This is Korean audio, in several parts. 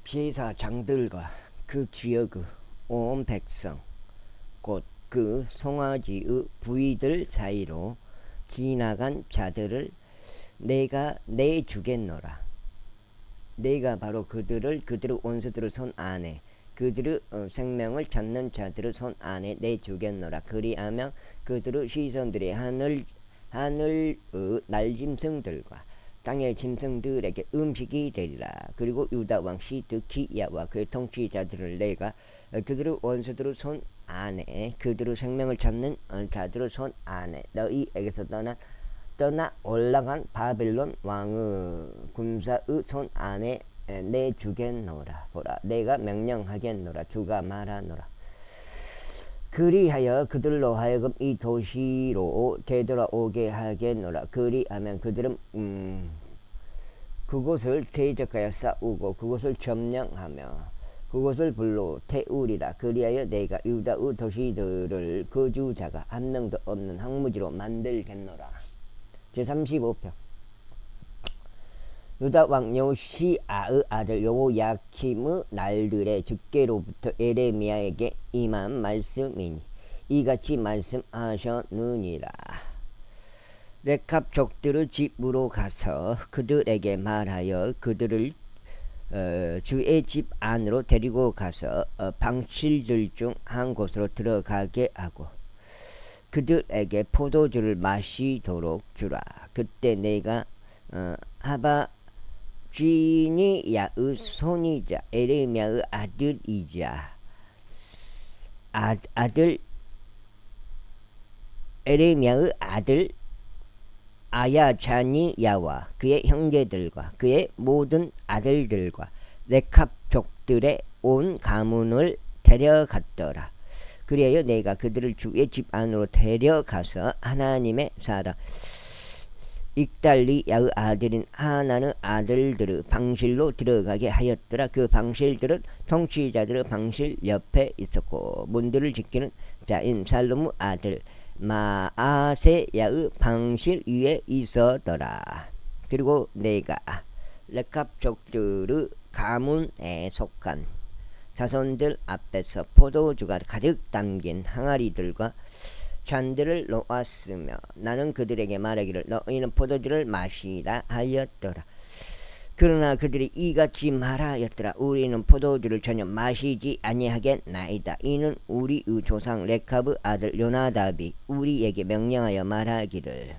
제사장들과 그 지역의 온 백성 곧 그 송아지의 부위들 사이로 지나간 자들을 내가 내주겠노라. 내가 바로 그들의 원수들의 손 안에 그들의 생명을 찾는 자들의 손 안에 내주겠노라. 그리하면 그들의 시선들이 하늘의 날짐승들과 땅의 짐승들에게 음식이 되리라. 그리고 유다 왕 시드기야와 그의 통치자들을 내가 그들의 원수들의 손 안에 그들의 생명을 찾는 자들의 손 안에 너희에게서 떠나 올라간 바벨론 왕의 군사의 손 안에 내주겠노라. 보라, 내가 명령하겠노라. 주가 말하노라. 그리하여 그들로 하여금 이 도시로 되돌아오게 하겠노라. 그리하면 그들은 그곳을 대적하여 싸우고 그곳을 점령하며 그곳을 불로 태우리라. 그리하여 내가 유다의 도시들을 거주자가 한 명도 없는 황무지로 만들겠노라. 제35편. 유다 왕 요시아의 아들 여호야킴의 날들의 즉계로부터 에레미야에게 임한 말씀이니 이같이 말씀하셨느니라. 레캅 족들의 집으로 가서 그들에게 말하여 그들을 주의 집 안으로 데리고 가서 방실들 중 한 곳으로 들어가게 하고 그들에게 포도주를 마시도록 주라. 그때 내가 하바쥐니야의 손이자 에레미야의 아들이자 에레미야의 아들 아야자니야와 그의 형제들과 그의 모든 아들들과 레캅 족들의 온 가문을 데려갔더라. 그리하여 내가 그들을 주의 집 안으로 데려가서 하나님의 사람 익달리야의 아들인 하나는 아들들의 방실로 들어가게 하였더라. 그 방실들은 통치자들의 방실 옆에 있었고 문들을 지키는 자인 살룸의 아들 마아세야의 방실 위에 있었더라. 그리고 내가 레캅 족들의 가문에 속한 자손들 앞에서 포도주가 가득 담긴 항아리들과 잔들을 놓았으며 나는 그들에게 말하기를 너희는 포도주를 마시라 하였더라. 그러나 그들이 이같이 말하였더라. 우리는 포도주를 전혀 마시지 아니하겠나이다. 이는 우리의 조상 레캅의 아들 요나답이 우리에게 명령하여 말하기를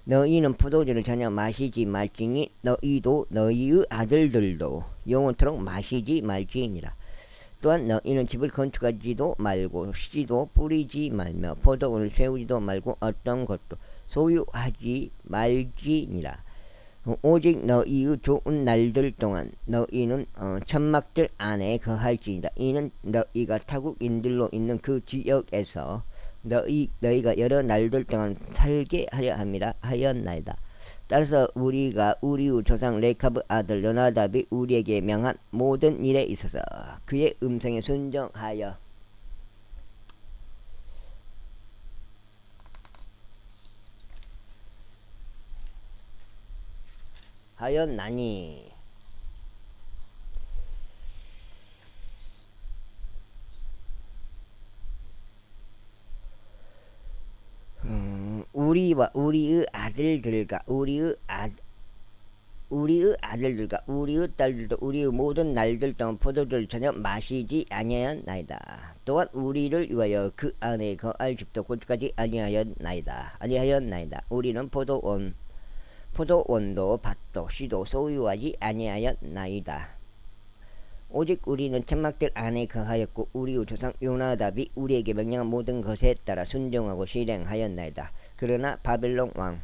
너희는 포도주를 전혀 마시지 말지니 너희도 너희의 아들들도 영원토록 마시지 말지니라. 또한 너희는 집을 건축하지도 말고 씨도 뿌리지 말며 포도원을 세우지도 말고 어떤 것도 소유하지 말지니라. 오직 너희의 좋은 날들 동안 너희는 천막들 안에 거할지니라. 이는 너희가 타국인들로 있는 그 지역에서 너희가 여러 날들 동안 살게 하려 함이라 하였나이다. 따라서 우리가 우리의 조상 레캅의 아들 요나답이 우리에게 명한 모든 일에 있어서 그의 음성에 순종하여 하였나니 우리와 우리의 아들들과 우리의 아들들과 우리의 딸들도 우리의 모든 날들 동안 포도주를 전혀 마시지 아니하였나이다. 또한 우리를 위하여 그 안에 거할 집도 고치지 아니하였나이다. 우리는 포도원도 밭도 씨도 소유하지 아니하였나이다. 오직 우리는 천막들 안에 거하였고 우리의 조상 요나답이 우리에게 명령한 모든 것에 따라 순종하고 실행하였나이다. 그러나 바벨론 왕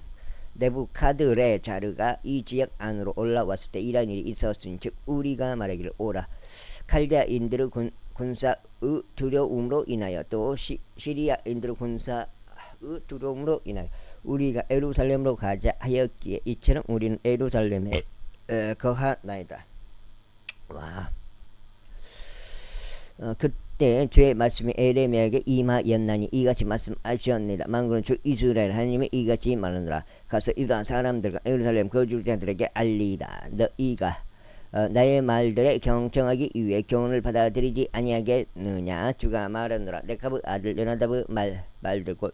네부카드레자르가 이 지역 안으로 올라왔을 때 이런 일이 있었으니 즉 우리가 말하기를 오라 칼데아인들의 군사의 두려움으로 인하여 또 시리아인들의 군사의 두려움으로 인하여 우리가 예루살렘으로 가자 하였기에 이처럼 우리는 예루살렘에 거하나이다. 와. 그때 주의 말씀이 에레미야에게 임하였나니 이같이 말씀하셨느니라. 만군의 주 이스라엘 하나님이 이같이 말하노라. 가서 유다 사람들과 예루살렘 거주자들에게 알리라. 너희가 나의 말들에 경청하기 위해 교훈을 받아들이지 아니하겠느냐. 주가 말하노라. 레카브 아들 요나답의 말들고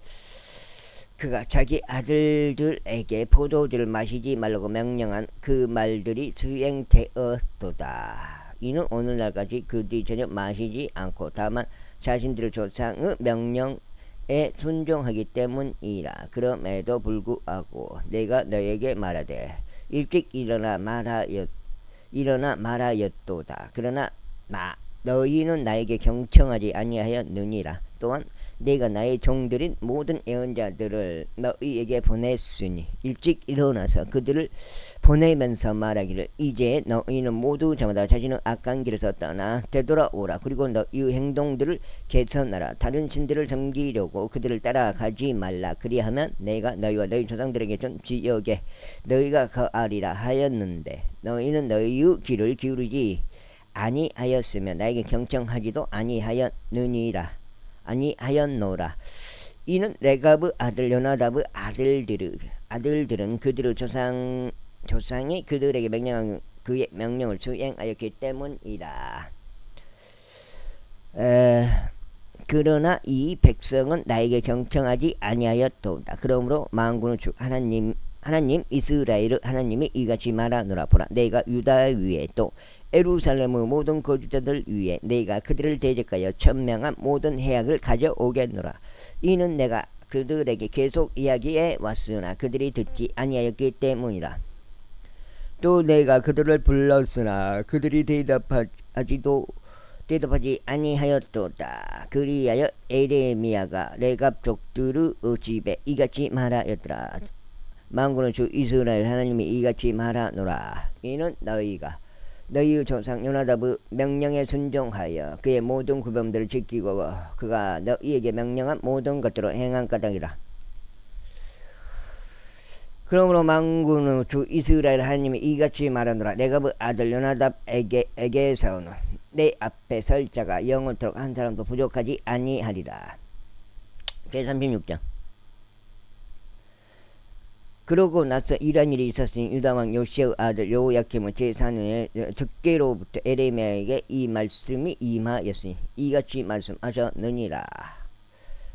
그가 자기 아들들에게 포도주를 마시지 말라고 명령한 그 말들이 수행되었도다. 이는 오늘날까지 그들이 전혀 마시지 않고 다만 자신들의 조상의 명령에 순종하기 때문이라. 그럼에도 불구하고 내가 너에게 말하되 일찍 일어나 말하였도다. 그러나 너희는 나에게 경청하지 아니하였느니라. 또한 내가 나의 종들인 모든 예언자들을 너희에게 보냈으니 일찍 일어나서 그들을 보내면서 말하기를 이제 너희는 모두 저마다 자신의 악한 길에서 떠나 되돌아오라. 그리고 너희의 행동들을 개선하라. 다른 신들을 섬기려고 그들을 따라가지 말라. 그리하면 내가 너희와 너희 조상들에게 준 지역에 너희가 거하리라 하였는데 너희는 너희의 귀를 기울이지 아니하였으며 나에게 경청하지도 아니하였노라. 이는 레갑의 아들 요나답의 아들들은 그들의 조상이 그들에게 명령한 그의 명령을 수행하였기 때문이다. 그러나 이 백성은 나에게 경청하지 아니하였도다. 그러므로 만군의 주 하나님 이스라엘의 하나님이 이같이 말하노라. 보라, 내가 유다 위에 또 예루살렘의 모든 거주자들 위에 내가 그들을 대적하여 천명한 모든 해악을 가져오겠노라. 이는 내가 그들에게 계속 이야기해 왔으나 그들이 듣지 아니하였기 때문이라. 또 내가 그들을 불렀으나 그들이 대답하지 아니하였도다. 그리하여 에레미야가 레갑 족들의 집에 이같이 말하였더라. 만군의 주 이스라엘 하나님이 이같이 말하노라. 이는 너희가 너희의 조상 요나답의 명령에 순종하여 그의 모든 구범들을 지키고 그가 너희에게 명령한 모든 것들을 행한 까닭이라. 그러므로 만군의 주 이스라엘 하나님이 이같이 말하노라. 레갑의 아들 요나답에게서는 내 앞에 설 자가 영원토록 한 사람도 부족하지 아니하리라. 제36장. 그러고 나서 이런 일이 있었으니 유다왕 요시아의 아들 여호야김의 제4년에 적개로부터 에레미야에게 이 말씀이 임하였으니 이같이 말씀하셨느니라.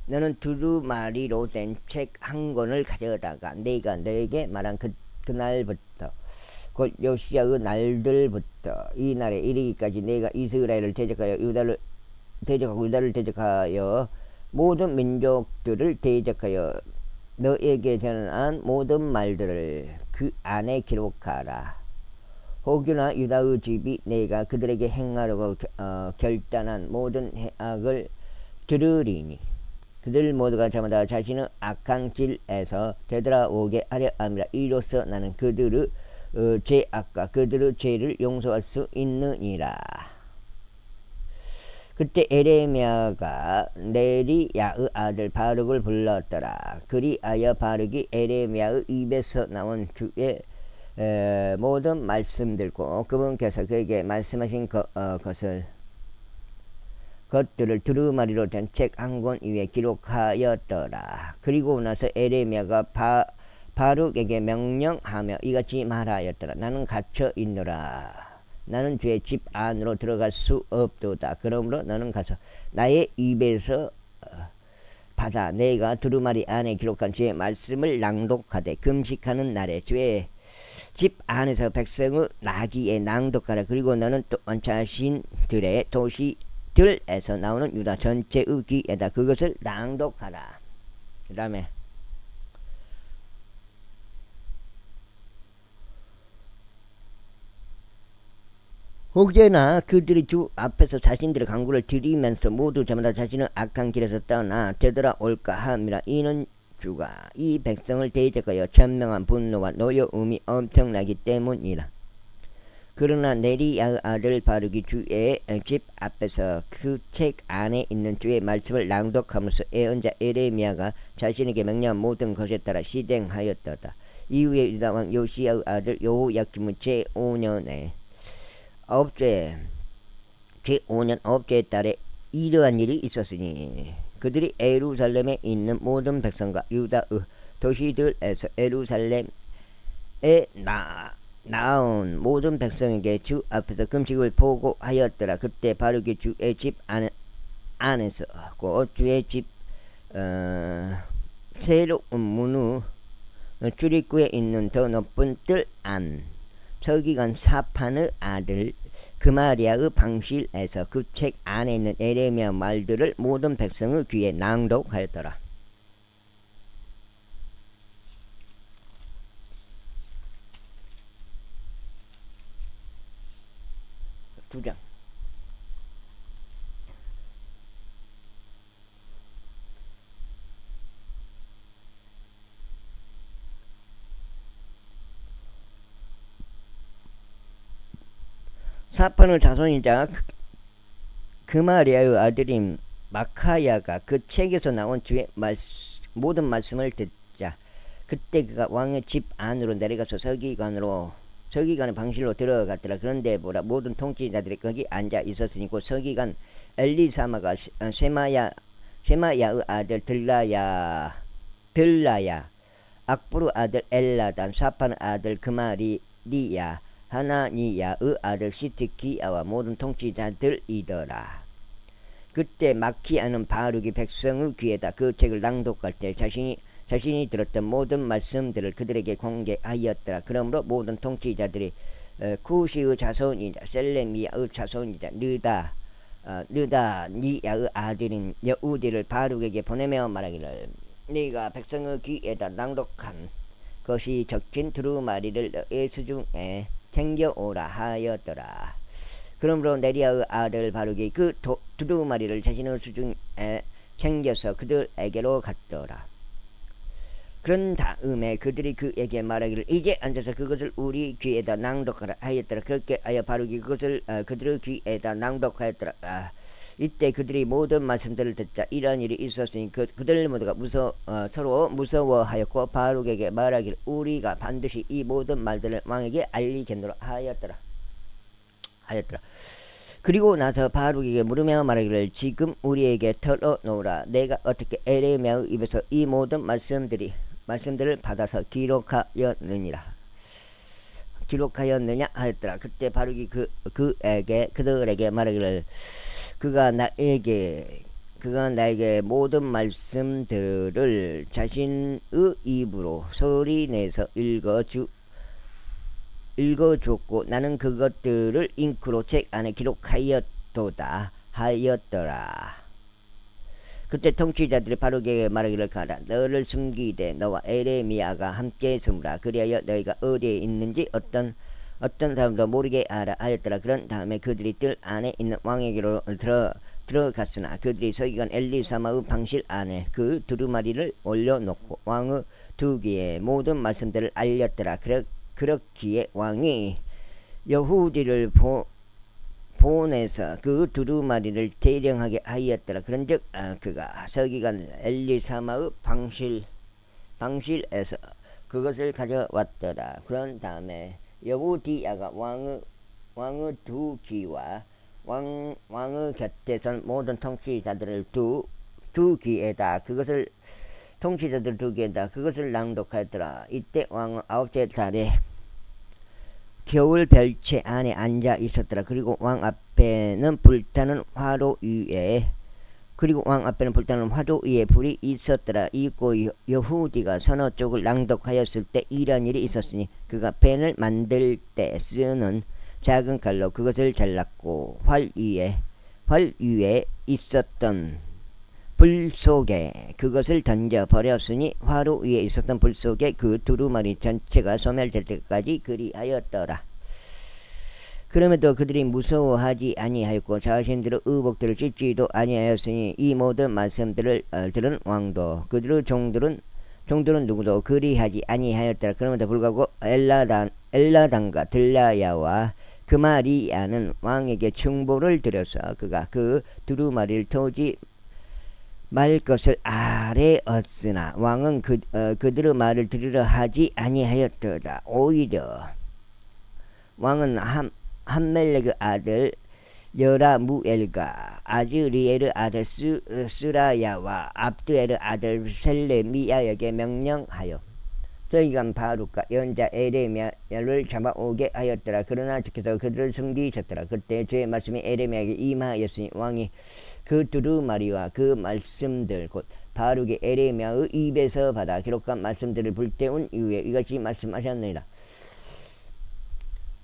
너는 두루마리로 된 책 한 권을 가져다가 내가 너에게 말한 그날부터 곧 요시아의 날들부터 이 날에 이르기까지 내가 이스라엘을 대적하여 유다를 대적하여 모든 민족들을 대적하여 너에게 전한 모든 말들을 그 안에 기록하라. 혹여나 유다의 집이 내가 그들에게 행하려고 결단한 모든 해악을 들으리니 그들 모두가 저마다 자신의 악한 길에서 되돌아오게 하려 함이라. 이로써 나는 그들의 죄악과 그들의 죄를 용서할 수 있느니라. 그때 에레미야가 네리야의 아들 바룩을 불렀더라. 그리하여 바룩이 에레미야의 입에서 나온 주의 모든 말씀들고 그분께서 그에게 말씀하신 것들을 두루마리로 된 책 한 권 위에 기록하였더라. 그리고 나서 에레미야가 바룩에게 명령하며 이같이 말하였더라. 나는 갇혀 있노라. 나는 주의 집 안으로 들어갈 수 없도다. 그러므로 너는 가서 나의 입에서 받아 내가 두루마리 안에 기록한 주의 말씀을 낭독하되 금식하는 날에 주의 집 안에서 백성의 나귀에 낭독하라. 그리고 너는 또한 자신들의 도시들에서 나오는 유다 전체의 귀에다 그것을 낭독하라. 그 다음에 혹여나 그들이 주 앞에서 자신들의 간구를 드리면서 모두 저마다 자신의 악한 길에서 떠나 되돌아올까 함이라. 이는 주가 이 백성을 대적하여 천명한 분노와 노여움이 엄청나기 때문이라. 그러나 네리야의 아들 바룩이 주의 집 앞에서 그 책 안에 있는 주의 말씀을 낭독하면서 예언자 에레미야가 자신에게 명령한 모든 것에 따라 실행하였더라. 이후에 유다왕 요시야의 아들 여호야김의 제5년 9째 달에 이러한 일이 있었으니 그들이 예루살렘에 있는 모든 백성과 유다의 도시들에서 예루살렘에 나온 모든 백성에게 주 앞에서 금식을 보고하였더라. 그때 바룩이 주의 집 안에서 주의 집 새로운 문의 출입구에 있는 더 높은 뜰 안 서기관 사판의 아들 그마리아의 방실에서 그 책 안에 있는 에레미야 말들을 모든 백성의 귀에 낭독하였더라. 두 장. 사판의 자손이자 그마리아의 아들인 마카야가 그 책에서 나온 주의 모든 말씀을 듣자 그때 그가 왕의 집 안으로 내려가서 서기관의 방실로 들어갔더라. 그런데 보라 모든 통치자들이 거기 앉아 있었으니 곧 서기관 엘리사마가 쉐마야의 아들 들라야 악부르 아들 엘라단 사판의 아들 그마리야 하나니야의 아들 시트기야와 모든 통치자들이더라. 그때 마키아는 바룩이 백성의 귀에다 그 책을 낭독할 때 자신이 들었던 모든 말씀들을 그들에게 공개하였더라. 그러므로 모든 통치자들이 쿠시의 자손이자 셀레미야의 자손이자 느다니야의 아들인 여우디를 바룩에게 보내며 말하기를 네가 백성의 귀에다 낭독한 것이 적힌 두루마리를 너의 수중에 챙겨오라 하였더라. 그러므로 네리야의 아들 바룩이 그 두루마리를 자신의 수중에 챙겨서 그들에게로 갔더라. 그런 다음에 그들이 그에게 말하기를 이제 앉아서 그것을 우리 귀에다 낭독하라 하였더라. 그렇게 하여 바룩이 그것을 그들의 귀에다 낭독하였더라. 이때 그들이 모든 말씀들을 듣자 이러한 일이 있었으니 그들 모두가 서로 무서워하였고 바룩에게 말하기를 우리가 반드시 이 모든 말들을 왕에게 알리겠노라 하였더라. 그리고 나서 바룩에게 물으며 말하기를 지금 우리에게 털어놓으라. 내가 어떻게 에레미야의 입에서 이 모든 말씀들을 받아서 기록하였느냐 하였더라. 그때 바룩이 그들에게 말하기를 그가 나에게 모든 말씀들을 자신의 입으로 소리내서 읽어줬고 나는 그것들을 잉크로 책 안에 기록하였도다 하였더라. 그때 통치자들이 바룩에게 말하기를 가라. 너를 숨기되 너와 에레미야가 함께 숨으라. 그리하여 너희가 어디에 있는지 어떤 사람도 모르게 하라 하였더라. 그런 다음에 그들이 뜰 안에 있는 왕에게로 들어갔으나 그들이 서기관 엘리사마의 방실 안에 그 두루마리를 올려놓고 왕의 두 귀에 모든 말씀들을 알렸더라. 그렇기에 왕이 여후디를 보내서 그 두루마리를 대령하게 하였더라. 그런즉 그가 서기관 엘리사마의 방실에서 그것을 가져왔더라. 그런 다음에 여우디야가 왕의 두 귀와 왕의 곁에 선 모든 통치자들을 두 귀에다 통치자들 두 귀에다 그것을 낭독하였더라. 이때 왕은 9째 달에 겨울 별채 안에 앉아 있었더라. 그리고 왕 앞에는 불타는 화로 위에 불이 있었더라. 이고 여후디가 서너 쪽을 낭독하였을 때 이런 일이 있었으니 그가 펜을 만들 때 쓰는 작은 칼로 그것을 잘랐고 활 위에 있었던 불 속에 그것을 던져 버렸으니 화로 위에 있었던 불 속에 그 두루마리 전체가 소멸될 때까지 그리하였더라. 그럼에도 그들이 무서워하지 아니하였고 자신들의 의복들을 찢지도 아니하였으니 이 모든 말씀들을 들은 왕도 그들의 종들은 누구도 그리하지 아니하였더라. 그럼에도 불구하고 엘라단과 들라야와 그마리야는 왕에게 충보를 드려서 그가 그 두루마리를 토지 말 것을 아뢰었으나 왕은 그들의 말을 들으려 하지 아니하였더라. 오히려 왕은 함멜렉의 아들 여라무엘과 아즈리엘의 아들 스라야와 압두엘의 아들 셀레미야에게 명령하여 서기관 바룩과 예언자 에레미야를 잡아오게 하였더라. 그러나 주께서 그들을 숨기셨더라. 그때 주의 말씀이 에레미야에게 임하였으니 왕이 그 두루마리와 그 말씀들 곧 바룩의 에레미야의 입에서 받아 기록한 말씀들을 불태운 이후에 이같이 말씀하셨느니라.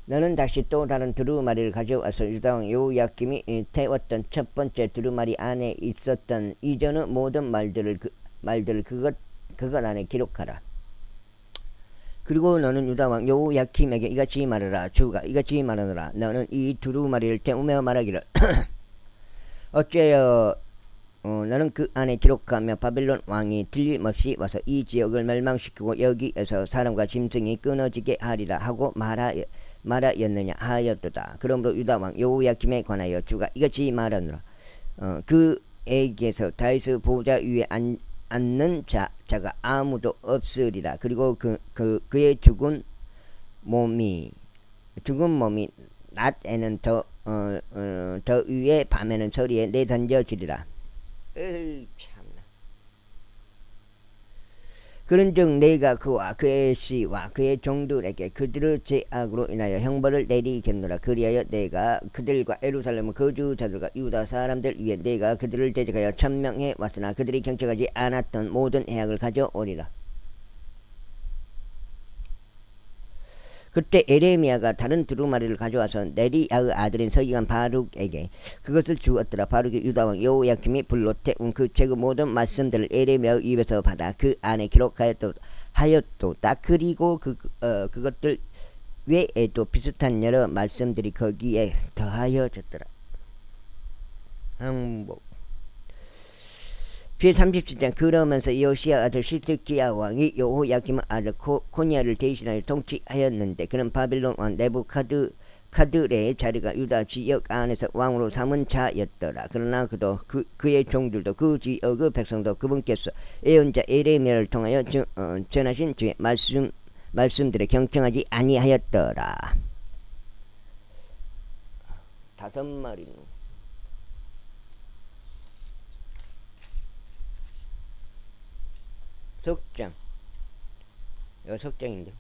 너는 다시 또 다른 두루마리를 가져와서 유다왕 여호야김이 태웠던 첫 번째 두루마리 안에 있었던 이전의 모든 말들을 그것 안에 기록하라. 그리고 너는 유다왕 여호야김에게 이같이 말하라. 주가 이같이 말하노라. 너는 이 두루마리를 태우며 말하기를 어째여 너는 그 안에 기록하며 바벨론 왕이 틀림없이 와서 이 지역을 멸망시키고 여기에서 사람과 짐승이 끊어지게 하리라 하고 말하였느냐 하였도다. 그러므로 유다왕 여호야김에 관하여 주가 이같이 말하노라. 그에게서 다윗의 보좌 위에 앉는 자가 아무도 없으리라. 그리고 그의 죽은 몸이 낮에는 더 위에 밤에는 서리에 내던져지리라. 참나. 그런즉 내가 그와 그의 씨와 그의 종들에게 그들의 죄악으로 인하여 형벌을 내리겠노라. 그리하여 내가 그들과 예루살렘 거주자들과 유다 사람들 위에 내가 그들을 대적하여 천명해 왔으나 그들이 경청하지 않았던 모든 해악을 가져오리라. 그때 에레미야가 다른 두루마리를 가져와서 네리야의 아들인 서기관 바룩에게 그것을 주었더라. 바룩이 유다왕 여호야김이 불로 태운 그 책의 모든 말씀들을 에레미야의 입에서 받아 그 안에 기록하였도다. 그리고 그것들 외에도 비슷한 여러 말씀들이 거기에 더하여졌더라. 항복 제37장 그러면서 요시야 아들 시드기야 왕이 여호야김 아들 코니아를 대신하여 통치하였는데 그는 바벨론 왕 네부카드레의 자리가 유다 지역 안에서 왕으로 삼은 자였더라. 그러나 그도 그의 종들도 그 지역의 백성도 그분께서 예언자 에레미야를 통하여 전하신 주의 말씀들에 경청하지 아니하였더라. 5마리 석장. 이거 석장인데.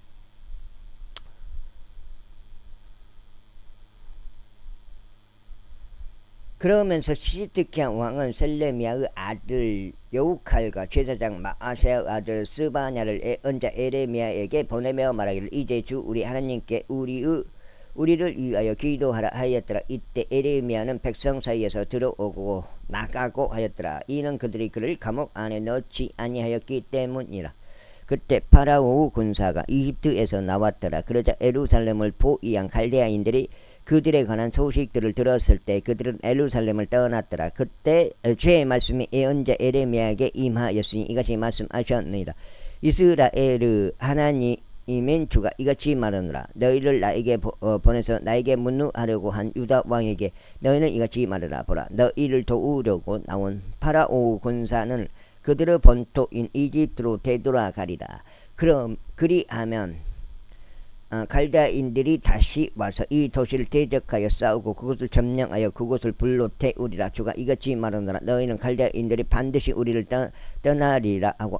그러면서 시드기야 왕은 셀레미야의 아들 여우칼과 제사장 마아세의 아들 스바냐를 예언자 에레미야에게 보내며 말하기를 이제 주 우리 하나님께 우리를 위하여 기도하라 하였더라. 이때 에레미야는 백성 사이에서 들어오고 나가고 하였더라. 이는 그들이 그를 감옥 안에 넣지 아니하였기 때문이라. 그때 파라오 군사가 이집트에서 나왔더라. 그러자 예루살렘을 포위한 갈대아인들이 그들에 관한 소식들을 들었을 때 그들은 예루살렘을 떠났더라. 그때 주의 말씀이 예언자 에레미야에게 임하였으니 이같이 말씀하셨느니라. 이스라엘의 하나님인 주가 이같이 말하노라. 너희를 나에게 보내서 나에게 문의하려고 한 유다 왕에게 너희는 이같이 말하라. 보라, 너희를 도우려고 나온 파라오 군사는 그들의 본토인 이집트로 되돌아가리라. 그리하면 갈대아인들이 다시 와서 이 도시를 대적하여 싸우고 그것을 점령하여 그곳을 불로 태우리라. 주가 이같이 말하노라. 너희는 갈대아인들이 반드시 우리를 떠나리라 하고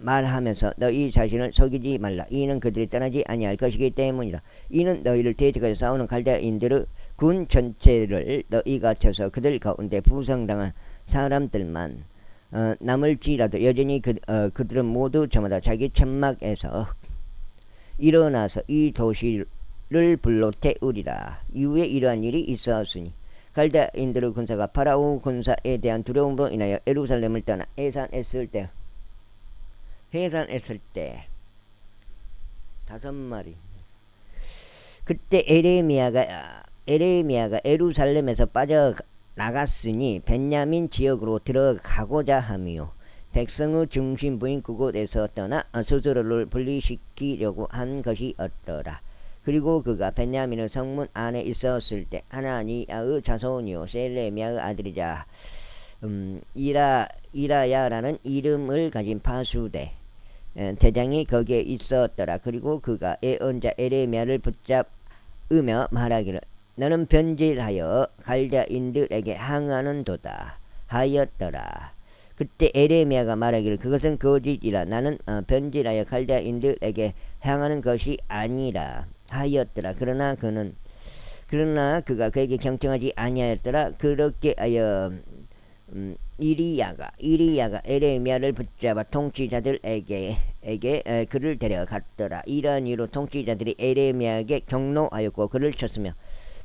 말하면서 너희 자신을 속이지 말라. 이는 그들이 떠나지 아니할 것이기 때문이라. 이는 너희를 대적하여 싸우는 갈대아인들의 군 전체를 너희가 쳐서 그들 가운데 부상당한 사람들만 남을지라도 여전히 그들은 모두 저마다 자기 천막에서 일어나서 이 도시를 불로 태우리라. 이후에 이러한 일이 있었으니 갈대아인들의 군사가 파라오 군사에 대한 두려움으로 인하여 예루살렘을 떠나 해산했을 때 5마리. 그때 에레미야가 예루살렘에서 빠져나갔으니 벤야민 지역으로 들어가고자 하며 백성의 중심부인 그곳에서 떠나 스스로를 분리시키려고 한 것이었더라. 그리고 그가 벤야민의 성문 안에 있었을 때 하나니야의 자손이요 셀레미야의 아들이자 이라야라는 이름을 가진 파수대 대장이 거기에 있었더라. 그리고 그가 예언자 에레미야를 붙잡으며 말하기를 너는 변질하여 갈대아인들에게 항하는 도다 하였더라. 그때 에레미야가 말하기를 그것은 거짓이라 나는 변질하여 갈대아인들에게 향하는 것이 아니라 하였더라. 그러나 그가 그에게 경청하지 아니하였더라. 그렇게 하여 이리야가 에레미야를 붙잡아 통치자들에게 그를 데려갔더라. 이러한 이유로 통치자들이 에레미야에게 경노하였고 그를 쳤으며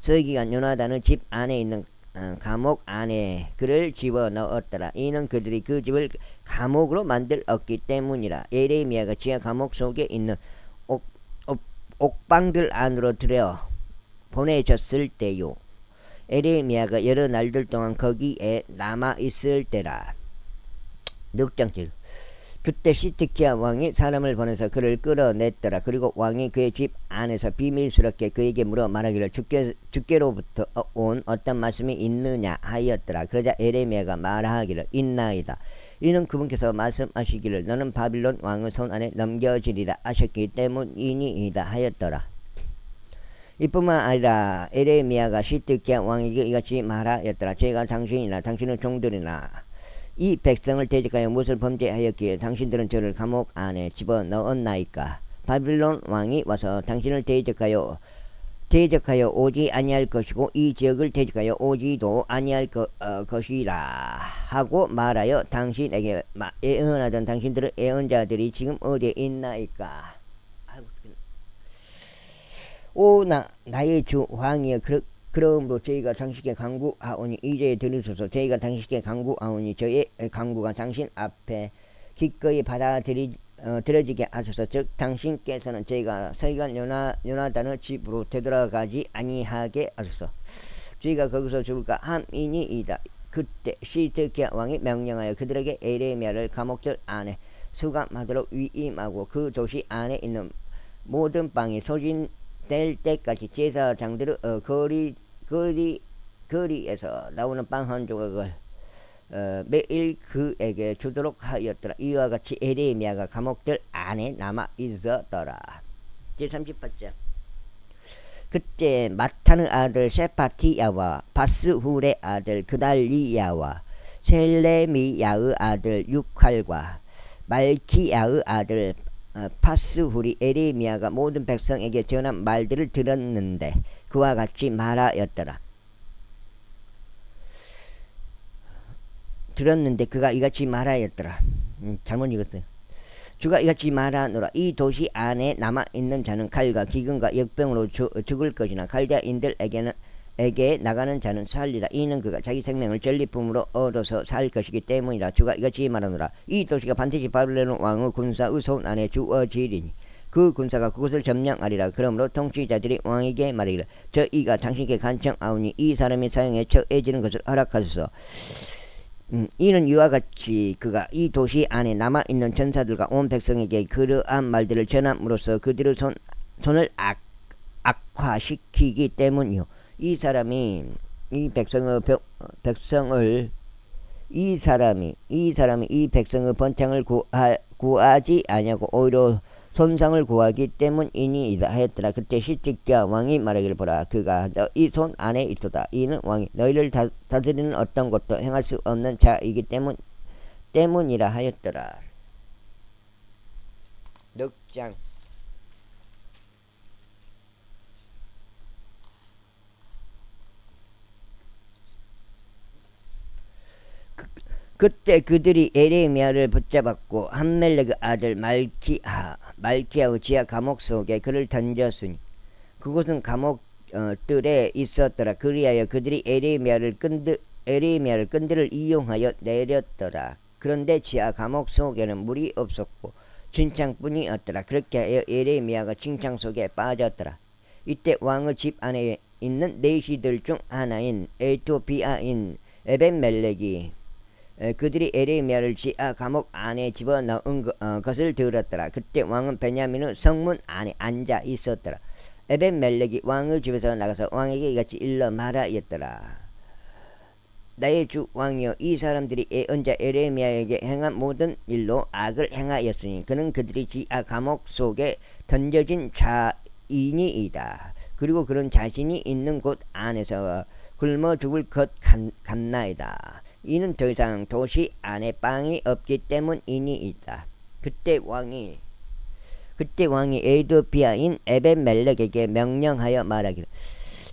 서기관 요나단의 집 안에 있는 감옥 안에 그를 집어넣었더라. 이는 그들이 그 집을 감옥으로 만들었기 때문이라. 에레미야가 지하 감옥 속에 있는 옥방들 안으로 들여 보내졌을 때요. 에레미야가 여러 날들 동안 거기에 남아 있을 때라. 6장7 그때 시드기야 왕이 사람을 보내서 그를 끌어냈더라. 그리고 왕이 그의 집 안에서 비밀스럽게 그에게 물어 말하기를 주께로부터 온 어떤 말씀이 있느냐 하였더라. 그러자 에레미야가 말하기를 있나이다. 이는 그분께서 말씀하시기를 너는 바빌론 왕의 손 안에 넘겨지리라 하셨기 때문이니이다 하였더라. 이뿐만 아니라 에레미야가 시드기야 왕에게 이같이 말하였더라. 제가 당신이나 당신의 종들이나 이 백성을 대적하여 무엇을 범죄하였기에 당신들은 저를 감옥 안에 집어넣었나이까. 바빌론 왕이 와서 당신을 대적하여 오지 아니할 것이고 이 지역을 대적하여 오지도 아니할 것이라 하고 말하여 당신에게 애언하던 당신들의 애언자들이 지금 어디에 있나이까. 오나 나의 주 왕이여 그러므로 저희가 당신께 간구하오니 이제 들으소서. 저희가 당신께 간구하오니 저의 간구가 당신 앞에 기꺼이 들어지게 하소서. 즉 당신께서는 저희가 서기관 요나단의 집으로 되돌아가지 아니하게 하소서. 저희가 거기서 죽을까 함이니이다. 그때 시드기야 왕이 명령하여 그들에게 에레미야를 감옥들 안에 수감하도록 위임하고 그 도시 안에 있는 모든 방이 소진될 때까지 제사장들의 거리에서 나오는 빵 한 조각을 매일 그에게 주도록 하였더라. 이와 같이 에레미야가 감옥들 안에 남아 있었더라. 제38장 그때 마탄의 아들 셰파티야와 바스훌의 아들 그달리야와 셀레미야의 아들 육할과 말키야의 아들 파스훌이 에레미야가 모든 백성에게 전한 말들을 들었는데 그와 같이 말하였더라. 들었는데 그가 이같이 말하였더라. 잘못 읽었어요. 주가 이같이 말하노라. 이 도시 안에 남아있는 자는 칼과 기근과 역병으로 죽을 것이나 갈대아인들에게 나가는 자는 살리라. 이는 그가 자기 생명을 전리품으로 얻어서 살 것이기 때문이라. 주가 이같이 말하노라. 이 도시가 반드시 바빌론 왕의 군사의 손 안에 주어지리니 그 군사가 그곳을 점령하리라. 그러므로 통치자들이 왕에게 말하기를 저희가 당신께 간청하오니 이 사람이 사형에 처해지는 것을 허락하소서. 이는 이와 같이 그가 이 도시 안에 남아있는 전사들과 온 백성에게 그러한 말들을 전함으로써 그들의 손을 악화시키기 때문이요. 이 사람이 이 백성의 번창을 구하지 아니하고 오히려 손상을 구하기 때문이니이다 하였더라. 그때 시드기야 왕이 말하기를 보라. 그가 너희 손 안에 있도다. 이는 왕이 너희를 다스리는 어떤 것도 행할 수 없는 자이기 때문이라 하였더라. 넉장 그때 그들이 에레미야를 붙잡았고 함멜렉의 아들 말키야의 지하 감옥 속에 그를 던졌으니 그곳은 감옥들에 있었더라. 그리하여 그들이 에레미야를 끈들을 이용하여 내렸더라. 그런데 지하 감옥 속에는 물이 없었고 진창뿐이었더라. 그렇게 하여 에레미야가 진창 속에 빠졌더라. 이때 왕의 집 안에 있는 내시들 중 하나인 에토비아인 에벤멜렉이 그들이 에레미야를 지하 감옥 안에 집어넣은 것을 들었더라. 그때 왕은 베냐민의 성문 안에 앉아 있었더라. 에벤멜렉이 왕의 집에서 나가서 왕에게 이같이 일러 말하였더라. 나의 주 왕이여, 이 사람들이 예언자 에레미야에게 행한 모든 일로 악을 행하였으니 그는 그들이 지하 감옥 속에 던져진 자이니이다. 그리고 그런 자신이 있는 곳 안에서 굶어 죽을 것 같나이다. 이는 더 이상 도시 안에 빵이 없기 때문이니이다. 그때 왕이 에도비아인 에벤멜렉에게 명령하여 말하기를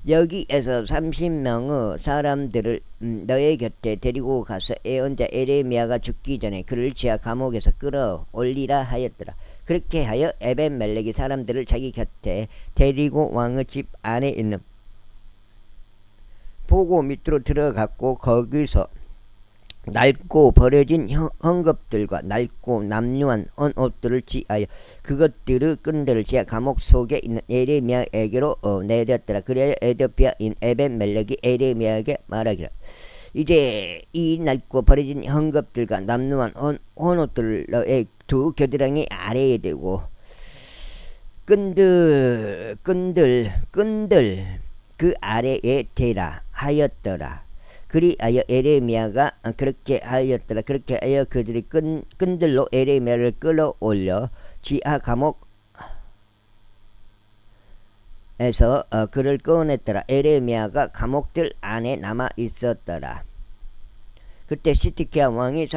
여기에서 30명의 사람들을 너의 곁에 데리고 가서 애언자 에레미야가 죽기 전에 그를 지하 감옥에서 끌어올리라 하였더라. 그렇게 하여 에벤멜렉이 사람들을 자기 곁에 데리고 왕의 집 안에 있는 보고 밑으로 들어갔고 거기서 낡고 버려진 헝겊들과 낡고 남루한 옷들을 지하여 그것들의 끈들을 지하 감옥 속에 있는 에레미야에게로 내렸더라. 그래야 에도비아인 에벤멜렉이 에레미야에게 말하기를 이제 이 낡고 버려진 헝겊들과 남루한 옷들을 너의 두 겨드랑이 아래에 대고 끈들 그 아래에 대라 하였더라. 그리하여 에레미야가 그렇게 하였더라. 그렇게 하여 그들이 끈들로 에레미야를 끌어올려 지하 감옥에서 그를 꺼냈더라. 에레미야가 감옥들 안에 남아 있었더라. 그때 시드기야 왕이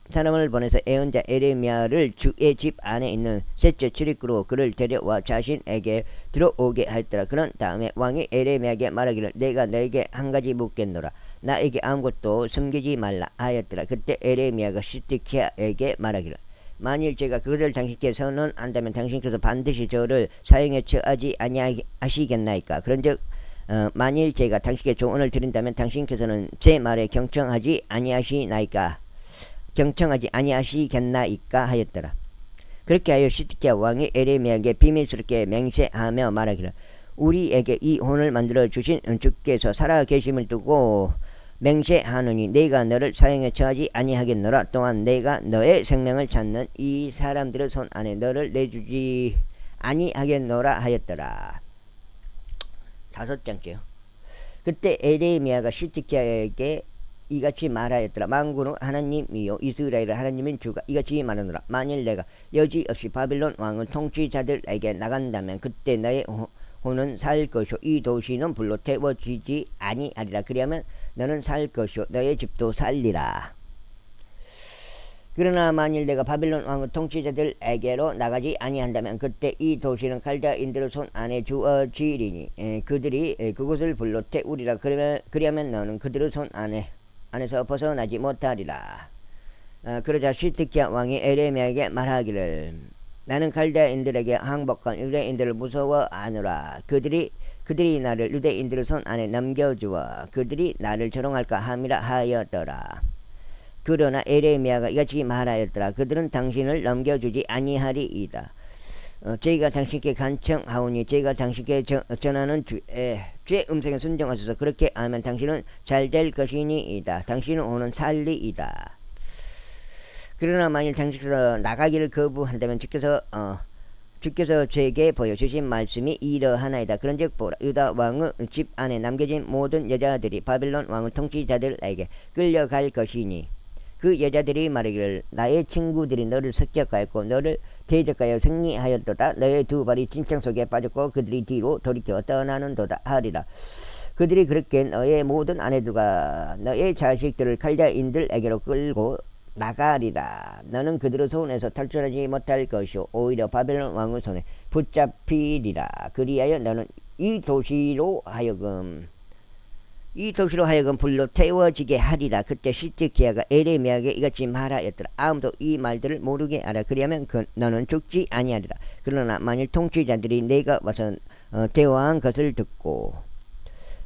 사람을 보내서 애언자 에레미야를 주의 집 안에 있는 셋째 출입구로 그를 데려와 자신에게 들어오게 하였더라. 그런 다음에 왕이 에레미야에게 말하기를 내가 너에게 한 가지 묻겠노라. 나에게 아무것도 숨기지 말라 하였더라. 그때 에레미야가 시드기야에게 말하기를 만일 제가 그것을 당신께 선언한다면 당신께서 반드시 저를 사형에 처하지 아니하시겠나이까. 그런즉 만일 제가 당신께 조언을 드린다면 당신께서는 제 말에 경청하지 아니하시겠나이까 하였더라. 그렇게 하여 시드기야 왕이 에레미야에게 비밀스럽게 맹세하며 말하기를 우리에게 이 혼을 만들어 주신 주께서 살아 계심을 두고 맹세하노니 내가 너를 사형에 처하지 아니하겠노라. 또한 내가 너의 생명을 찾는 이 사람들의 손 안에 너를 내주지 아니하겠노라 하였더라. 5장째요. 그때 에레미야가 시드기야에게 이같이 말하였더라. 만군의 하나님이요 이스라엘의 하나님인 주가 이같이 말하노라. 만일 내가 여지없이 바빌론 왕의 통치자들에게 나간다면 그때 너의 혼은 살 것이요 이 도시는 불로 태워지지 아니하리라. 그리하면 너는 살 것이요 너의 집도 살리라. 그러나 만일 내가 바빌론 왕의 통치자들에게로 나가지 아니한다면 그때 이 도시는 갈대아인들의 손 안에 주어지리니 그들이 그곳을 불로 태우리라. 그리하면 너는 그들의 손 안에서 벗어나지 못하리라. 그러자 시드기야 왕이 에레미야에게 말하기를 나는 갈대아인들에게 항복한 유대인들을 무서워하노라. 그들이 나를 유대인들의 손 안에 넘겨주어 그들이 나를 조롱할까 함이라 하였더라. 그러나 에레미야가 이같이 말하였더라. 그들은 당신을 넘겨주지 아니하리이다. 제가 당신께 간청하오니 제가 당신께 전하는 주의 음성에 순종하소서. 그렇게 하면 당신은 잘 될 것이니이다. 당신은 오는 살리이다. 그러나 만일 당신께서 나가기를 거부한다면 주께서 제게 보여주신 말씀이 이러하나이다. 그런즉 보라 유다 왕의 집 안에 남겨진 모든 여자들이 바빌론 왕의 통치자들에게 끌려갈 것이니 그 여자들이 말하기를 나의 친구들이 너를 습격하였고 너를 대적하여 승리하였도다. 너의 두 발이 진창 속에 빠졌고 그들이 뒤로 돌이켜 떠나는도다 하리라. 그들이 그렇게 너의 모든 아내들과 너의 자식들을 갈대아인들에게로 끌고 나가리라. 너는 그들의 손에서 탈출하지 못할 것이요 오히려 바벨론 왕의 손에 붙잡히리라. 그리하여 너는 이 도시로 하여금 불로 태워지게 하리라. 그때 시드기야가 에레미야에게 이같이 말하였더라. 아무도 이 말들을 모르게 하라. 그리하면 너는 죽지 아니하리라. 그러나 만일 통치자들이 내가 와서 대화한 것을 듣고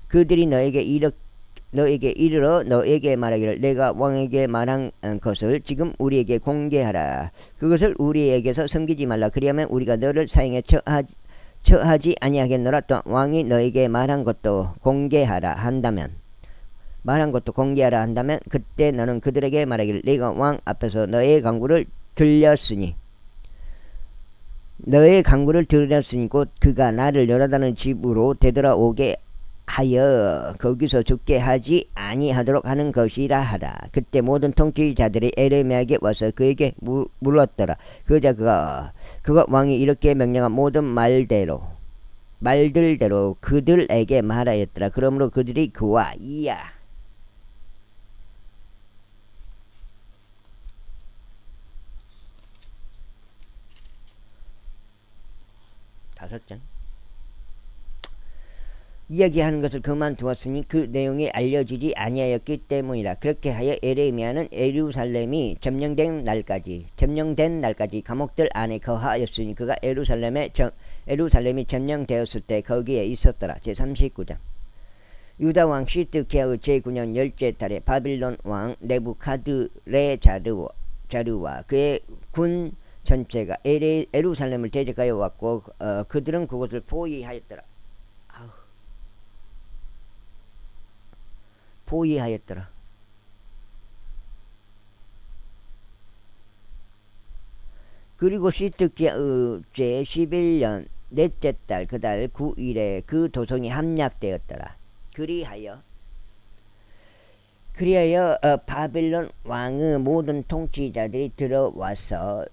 그들이 너에게 이르러 너에게 말하기를 내가 왕에게 말한 것을 지금 우리에게 공개하라. 그것을 우리에게서 숨기지 말라. 그리하면 우리가 너를 사형에 처하지 아니하겠노라. 또 왕이 너에게 말한 것도 공개하라 한다면 그때 너는 그들에게 말하기를 내가 왕 앞에서 너의 강구를 들렸으니 곧 그가 나를 요나단의 집으로 되돌아오게 하여 거기서 죽게 하지 아니하도록 하는 것이라 하라. 그때 모든 통치자들이 에레미야에게 와서 그에게 물었더라. 그러자 그가 왕이 이렇게 명령한 모든 말들대로 그들에게 말하였더라. 그러므로 그들이 그와 5장 이야기하는 것을 그만두었으니 그 내용이 알려지지 아니하였기 때문이라. 그렇게 하여 에레미야는 예루살렘이 점령된 날까지 감옥들 안에 거하였으니 그가 예루살렘이 점령되었을 때 거기에 있었더라. 제39장 유다 왕 시드기야의 제9년 10째 달에 바빌론 왕 네부카드레자르와 그의 군 전체가 예루살렘을 대적하여 왔고 그들은 그곳을 포위하였더라. 그리고 시드기야의 제11년 넷째 달 그달 9일에 그 도성이 함락되었더라. 그리하여 바빌론 왕의 모든 통치자들이 들어와서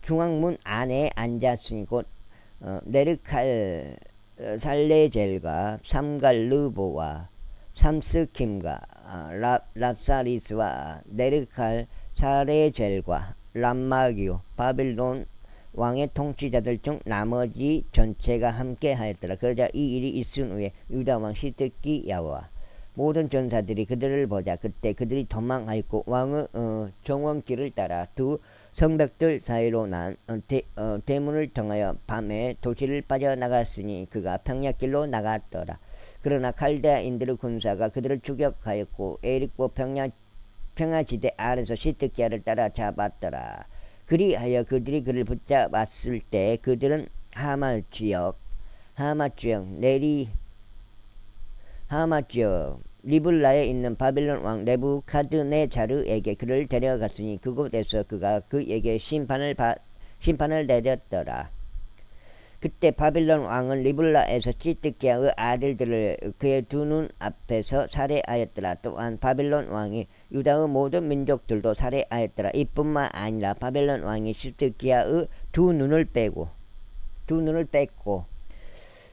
중앙문 안에 앉았으니 곧 네르칼 살레젤과 삼갈르보와 삼스킴과 랍사리스와 네르칼 사레젤과 람마기오 바빌론 왕의 통치자들 중 나머지 전체가 함께 하였더라. 그러자 이 일이 있은 후에 유다 왕 시드기야와 모든 전사들이 그들을 보자 그때 그들이 도망하였고 왕의 정원길을 따라 두 성벽들 사이로 난 대문을 통하여 밤에 도시를 빠져나갔으니 그가 평야길로 나갔더라. 그러나 칼데아인들의 군사가 그들을 추격하였고 에릭보 평야지대 아래서 시드기야를 따라 잡았더라. 그리하여 그들이 그를 붙잡았을 때 그들은 하마 지역 리블라에 있는 바빌론 왕 네부카드네자르에게 그를 데려갔으니 그곳에서 그가 그에게 심판을 내렸더라. 그때 바빌론 왕은 리블라에서 시드기야의 아들들을 그의 두 눈 앞에서 살해하였더라. 또한 바빌론 왕이 유다의 모든 민족들도 살해하였더라. 이뿐만 아니라 바빌론 왕이 시드기야의 두 눈을 뺐고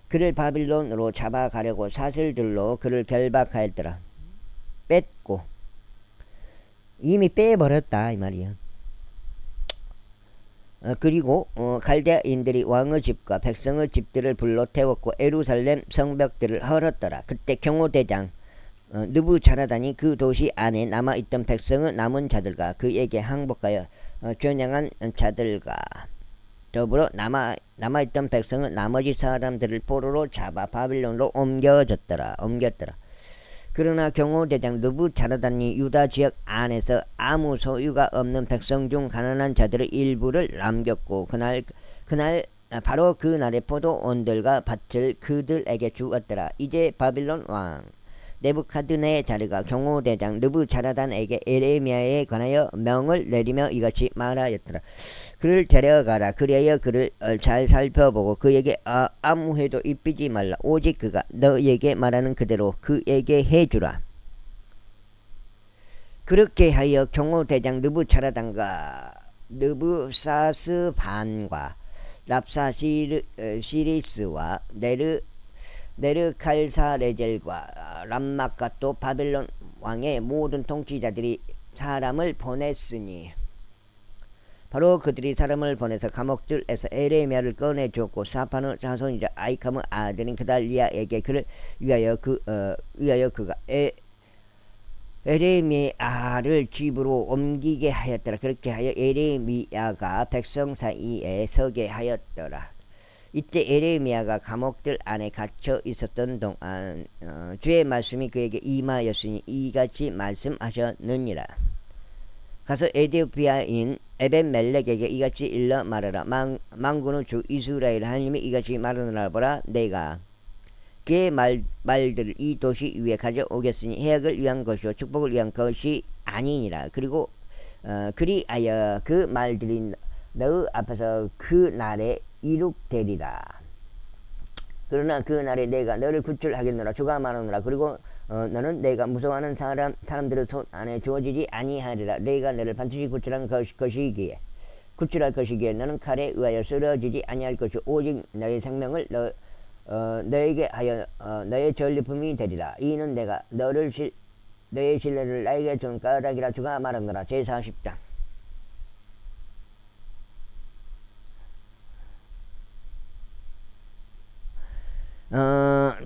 그를 바빌론으로 잡아가려고 사슬들로 그를 결박하였더라. 뺐고 이미 빼버렸다 이 말이야. 그리고 갈대아인들이 왕의 집과 백성의 집들을 불러 태웠고 예루살렘 성벽들을 헐었더라. 그때 경호대장 느부자라단이 그 도시 안에 남아있던 백성의 남은 자들과 그에게 항복하여 전향한 자들과 더불어 남아있던 백성의 나머지 사람들을 포로로 잡아 바빌론으로 옮겼더라. 그러나 경호대장 느부자라단이 유다 지역 안에서 아무 소유가 없는 백성 중 가난한 자들의 일부를 남겼고 그날 바로 그날의 포도원들과 밭을 그들에게 주었더라. 이제 바빌론 왕 네부카드네자르가 경호대장 느부자라단에게 에레미야에 관하여 명을 내리며 이같이 말하였더라. 그를 데려가라. 그리하여 그를 잘 살펴보고 그에게 아무 해도 입히지 말라. 오직 그가 너에게 말하는 그대로 그에게 해주라. 그렇게 하여 경호대장 느부자라단과 느부사스반과 랍사시리스와 네르칼사레젤과 람마과 또 바빌론 왕의 모든 통치자들이 사람을 보냈으니 바로 그들이 사람을 보내서 감옥들에서 에레미야를 꺼내주었고 사판의 자손이자 아이캄의 아들인 그달리야에게 그를 위하여 그가 에레미야를 집으로 옮기게 하였더라. 그렇게 하여 에레미야가 백성 사이에 서게 하였더라. 이때 에레미야가 감옥들 안에 갇혀 있었던 동안 주의 말씀이 그에게 임하였으니 이같이 말씀하셨느니라. 가서 에디오피아인 에벤멜렉에게 이같이 일러 말하라. 만군의 주 이스라엘 하나님이 이같이 말하느라. 보라, 내가 그의 말들을 이 도시 위에 가져오겠으니 해악을 위한 것이요 축복을 위한 것이 아니니라. 그리고 그리하여 그 말들이 너의 앞에서 그 날에 이룩되리라. 그러나 그 날에 내가 너를 구출하겠노라. 주가 말하노라. 그리고 너는 내가 무서워하는 사람들의 손 안에 주어지지 아니하리라. 내가 너를 반드시 구출할 것이기에 너는 칼에 의하여 쓰러지지 아니할 것이 오직 너의 생명을 너에게 하여 너의 전리품이 되리라. 이는 내가 너의 신뢰를 나에게 준 까닭이라. 주가 말하노라. 제40장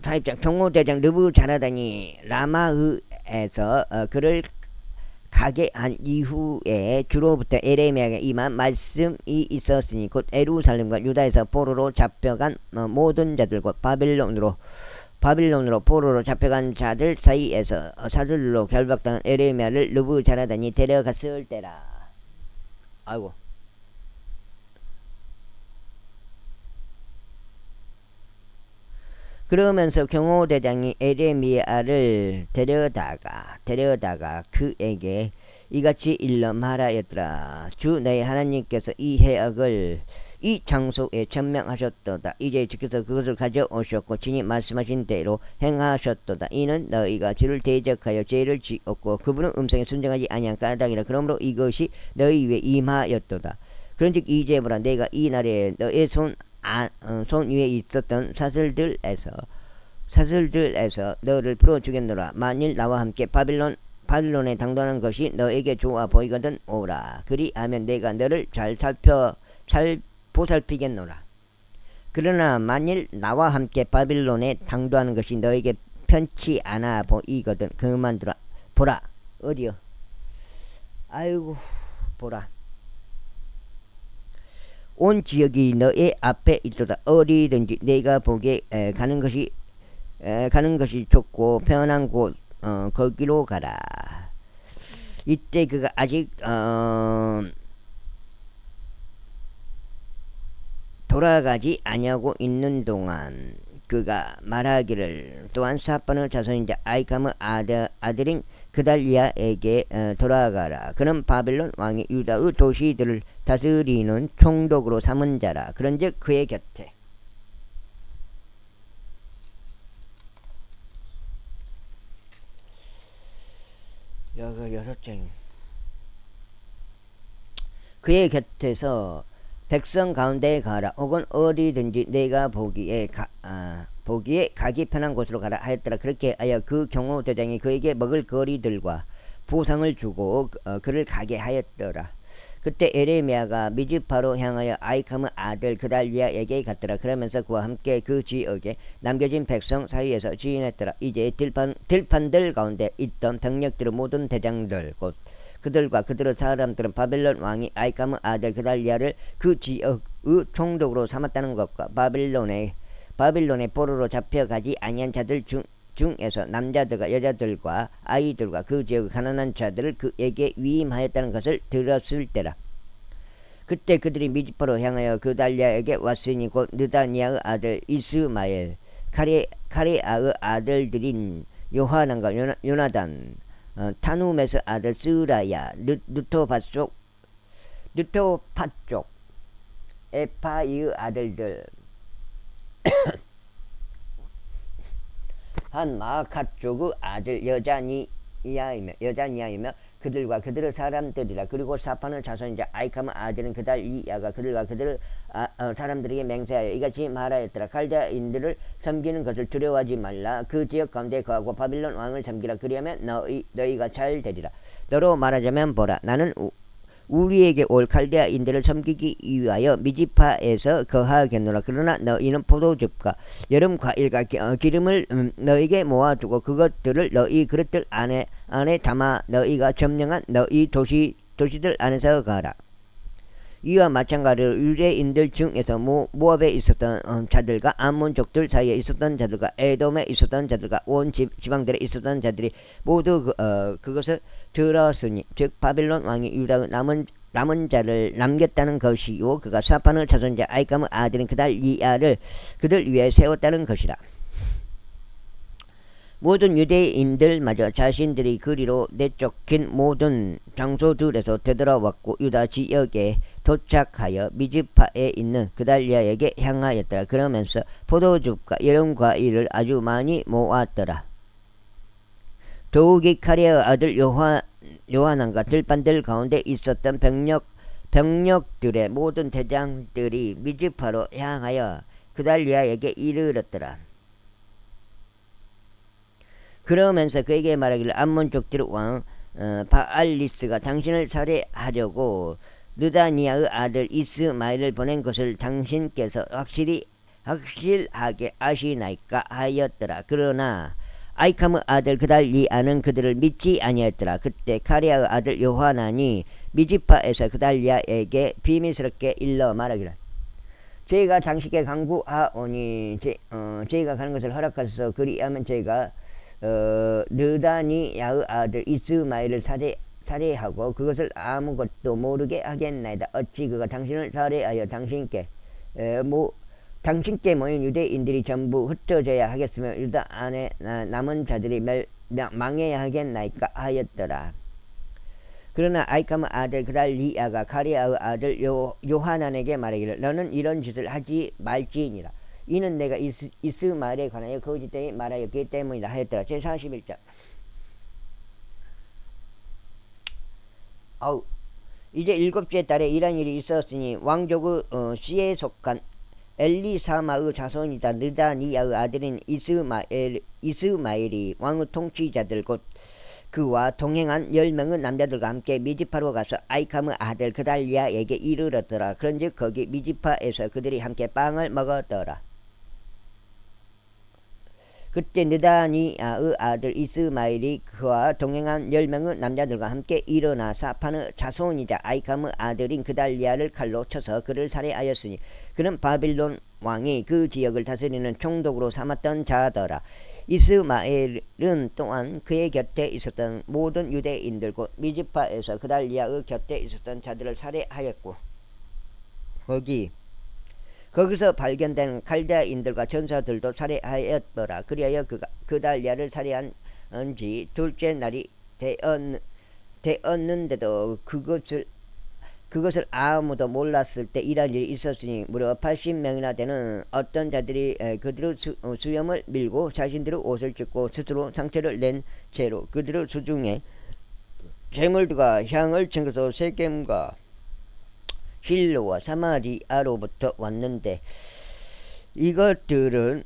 사입장 경호대장 느부자라단이 라마흐에서 그를 가게 한 이후에 주로부터 에레미야에게 임한 말씀이 있었으니 곧 예루살렘과 유다에서 포로로 잡혀간 모든 자들 곧 바빌론으로 포로로 잡혀간 자들 사이에서 사들로 결박당한 에레미야를 느부자라단이 데려갔을 때라. 아이고. 그러면서 경호대장이 에레미야를 데려다가 그에게 이같이 일러 말하였더라. 주 너희 하나님께서 이 해악을 이 장소에 천명하셨도다. 이제 주께서 그것을 가져오셨고 친히 말씀하신 대로 행하셨도다. 이는 너희가 주를 대적하여 죄를 지었고 그분의 음성에 순종하지 아니한 까닭이라. 그러므로 이것이 너희 위에 임하였도다. 그런즉 이제 보라, 내가 이 날에 너의 손 위에 있었던 사슬들에서 너를 풀어주겠노라. 만일 나와 함께 바빌론에 당도하는 것이 너에게 좋아 보이거든 오라. 그리하면 내가 너를 잘 보살피겠노라. 그러나 만일 나와 함께 바빌론에 당도하는 것이 너에게 편치 않아 보이거든 그만두라. 보라. 어디요? 아이고, 보라. 온 지역이 너의 앞에 있도다. 어디든지 내가 보기에 가는 것이 좋고 편한 곳 거기로 가라. 이때 그가 아직 돌아가지 아니하고 있는 동안 그가 말하기를 또한 사반의 자손이자 아이캄의 아들인 그달리아에게 돌아가라. 그는 바빌론 왕이 유다의 도시들을 다스리는 총독으로 삼은 자라. 그런즉 그의 곁에 그의 곁에서 백성 가운데에 가라. 혹은 어디든지 내가 보기에 가기 편한 곳으로 가라 하였더라. 그렇게 하여 그 경호대장이 그에게 먹을 거리들과 보상을 주고 그를 가게 하였더라. 그때 에레미야가 미즈파로 향하여 아이캄의 아들 그달리아에게 갔더라. 그러면서 그와 함께 그 지역에 남겨진 백성 사이에서 지인했더라. 이제 들판들 가운데 있던 병력들의 모든 대장들 곧 그들과 그들의 사람들은 바빌론 왕이 아이캄의 아들 그달리아를 그 지역의 총독으로 삼았다는 것과 바빌론에 포로로 잡혀가지 아니한 자들 중에서 남자들과 여자들과 아이들과 그 지역의 가난한 자들을 그에게 위임하였다는 것을 들었을 때라. 그때 그들이 미즈파로 향하여 그달리아에게 왔으니 곧 느다니아의 아들 이스마엘, 카레아의 아들들인 요하난과 요나단, 타누메스 아들 스라야, 느토파 쪽 에파이의 아들들 한 마아카 쪽의 아들 여자니아이며 그들과 그들의 사람들이라. 그리고 사판의 자손이자 아이캄의 아들은 그달리아가 그들과 그들의 사람들에게 맹세하여 이같이 말하였더라. 갈대아인들을 섬기는 것을 두려워하지 말라. 그 지역 가운데 거하고 바빌론 왕을 섬기라. 그리하면 너희가 잘 되리라. 너로 말하자면 보라, 나는 우리에게 올 칼데아인들을 섬기기 위하여 미지파에서 거하겠노라. 그러나 너희는 포도즙과 여름 과일과 기름을 너희에게 모아두고 그것들을 너희 그릇들 안에 담아 너희가 점령한 너희 도시들 안에서 가라. 이와 마찬가지로 유대인들 중에서 모압에 있었던 자들과 암몬족들 사이에 있었던 자들과 에돔에 있었던 자들과 온 지방들에 있었던 자들이 모두 그것을 들었으니 즉 바빌론 왕이 유다의 남은 자를 남겼다는 것이요 그가 사판의 자손자 아이캄의 아들인 그달리아를 그들 위에 세웠다는 것이라. 모든 유대인들마저 자신들이 그리로 내쫓긴 모든 장소들에서 되돌아왔고 유다 지역에 도착하여 미즈파에 있는 그달리아에게 향하였더라. 그러면서 포도즙과 여름 과일을 아주 많이 모았더라. 더욱이 카레의 아들 요하난과 들판들 가운데 있었던 병력들의 모든 대장들이 미즈파로 향하여 그달리아에게 이르렀더라. 그러면서 그에게 말하기를 암몬족들의 왕 바알리스가 당신을 살해하려고 느다니아의 아들 이스마엘을 보낸 것을 당신께서 확실히 확실하게 아시나이까 하였더라. 그러나 아이캄의 아들 그달리아는 그들을 믿지 아니하였더라. 그때 가레아의 아들 요하난이 미지파에서 그달리아에게 비밀스럽게 일러 말하기를 저희가 당신께 강구하오니 저희가 가는 것을 허락하소서. 그리하면 저희가 르다니야의 아들 이스마엘을 살해하고 그것을 아무것도 모르게 하겠나이다. 어찌 그가 당신을 살해하여 당신께 모인 유대인들이 전부 흩어져야 하겠으며 유다 안에 남은 자들이 망해야 하겠나이까 하였더라. 그러나 아이캄의 아들 그달리아가 가레아의 아들 요하난에게 말하기를 너는 이런 짓을 하지 말지니라. 이는 내가 이스마엘에 관하여 거짓되이 말하였기 때문이라 하였더라. 제41장. 이제 7째 달에 이런 일이 있었으니 왕족의 시에 속한 엘리사마의 자손이다. 느다니아의 아들인 이스마엘이 왕의 통치자들 곧 그와 동행한 10명의 남자들과 함께 미지파로 가서 아이캄의 아들 그달리아에게 이르렀더라. 그런즉 거기 미지파에서 그들이 함께 빵을 먹었더라. 그때 느다니아의 아들 이스마엘이 그와 동행한 10명의 남자들과 함께 일어나 사판의 자손이자 아이캄의 아들인 그달리아를 칼로 쳐서 그를 살해하였으니 그는 바빌론 왕이 그 지역을 다스리는 총독으로 삼았던 자더라. 이스마엘은 또한 그의 곁에 있었던 모든 유대인들 곧 미지파에서 그달리아의 곁에 있었던 자들을 살해하였고 거기서 발견된 칼다인들과 전사들도 살해하였더라. 그리하여 그가 그달리아를 살해한 지 둘째 날이 되었는데도 그것을 아무도 몰랐을 때 이런 일이 있었으니 무려 80명이나 되는 어떤 자들이 그들의 수염을 밀고 자신들의 옷을 찢고 스스로 상처를 낸 채로 그들의 수중에 재물과 향을 챙겨서 세겜과 실로와 사마리아로부터 왔는데 이것들을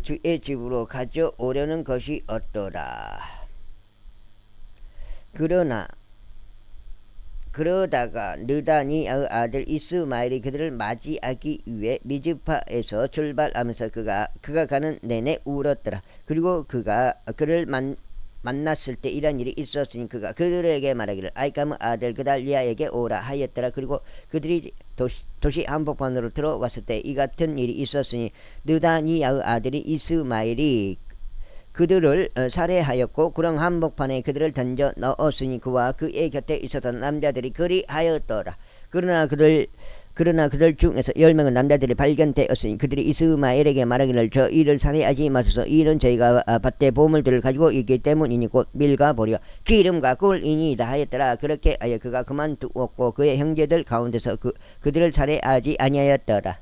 주의 집으로 가져오려는 것이었더라. 그러다가 느다니아의 아들 이스마엘이 그들을 맞이하기 위해 미즈파에서 출발하면서 그가 가는 내내 울었더라. 그리고 그가 그를 만났을 때 이런 일이 있었으니 그가 그들에게 말하기를 아이캄의 아들 그달리아에게 오라 하였더라. 그리고 그들이 도시 한복판으로 들어왔을 때 이 같은 일이 있었으니 느다니아의 아들이 이스마엘이 그들을 살해하였고 구렁 한복판에 그들을 던져 넣었으니 그와 그의 곁에 있었던 남자들이 그리하였더라. 그러나 그들 중에서 10명의 남자들이 발견되었으니 그들이 이스마엘에게 말하기를 저 이를 살해하지 마소서. 이는 저희가 밭에 보물들을 가지고 있기 때문이니 곧 밀과 보리와 기름과 꿀이니이다 하였더라. 그렇게 하여 그가 그만두었고 그의 형제들 가운데서 그들을 살해하지 아니하였더라.